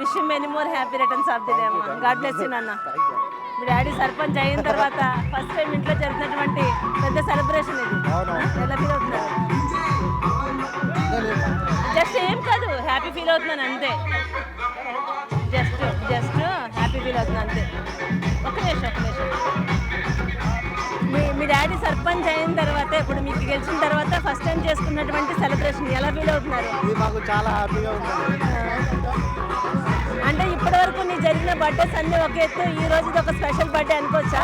Wish you many more happy returns of the day అమ్మ. God bless you నాన్న. మీ daddy sarpanch అయిన తర్వాత first time ఇంట్లో జరుగుతున్నటువంటి పెద్ద సెలబ్రేషన్ ఇది. ఎలా ఫీల్ అవుతున్నారు? జస్ట్ ఏం కాదు, హ్యాపీ ఫీల్ అవుతున్నాను అంతే. జస్ట్ హ్యాపీ ఫీల్ అవుతున్నాను అంతే. ఒక నిమిషం. మీ డాడీ సర్పంచ్ అయిన తర్వాత ఇప్పుడు మీకు గెలిచిన తర్వాత ఫస్ట్ టైం చేసుకున్నటువంటి సెలబ్రేషన్ ఎలా ఫీల్ అవుతున్నారు? మాకు చాలా హ్యాపీగా ఉంది. అంటే ఇప్పటి వరకు నీ జరిగిన బర్త్డేస్ అన్ని ఒక ఎత్తు, ఈ రోజు ఇది ఒక స్పెషల్ బర్త్డే అనుకోవచ్చా?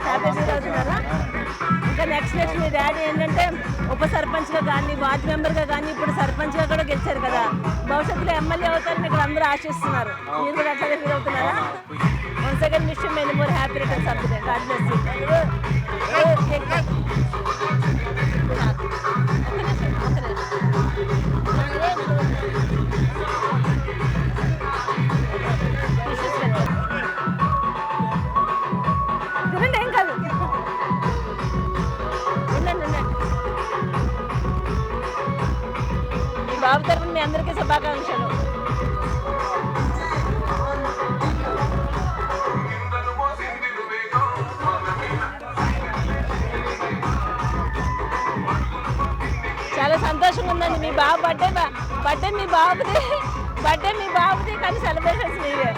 హ్యాపీ ఫీల్ అవుతున్నారా? ఇంకా నెక్స్ట్ మీ డాడీ ఏంటంటే ఉప సర్పంచ్గా కానీ వార్డ్ మెంబర్గా కానీ ఇప్పుడు సర్పంచ్గా కూడా గెలిచారు కదా, భవిష్యత్తులో ఎమ్మెల్యే అవుతారని ఇక్కడ అందరూ ఆశిస్తున్నారు. మీరు కూడా అట్లాగే ఫీల్ అవుతున్నారా? Once again wish you many more happy returns of the day. God bless you. తినండి, ఏం కాదు. ఉండండి. మీ బాబు తరఫున మీ అందరికీ శుభాకాంక్షలు. చాలా సంతోషంగా ఉందండి. మీ బాబు బర్త్డే మీ బాబుది కానీ సెలబ్రేషన్స్ మీవే.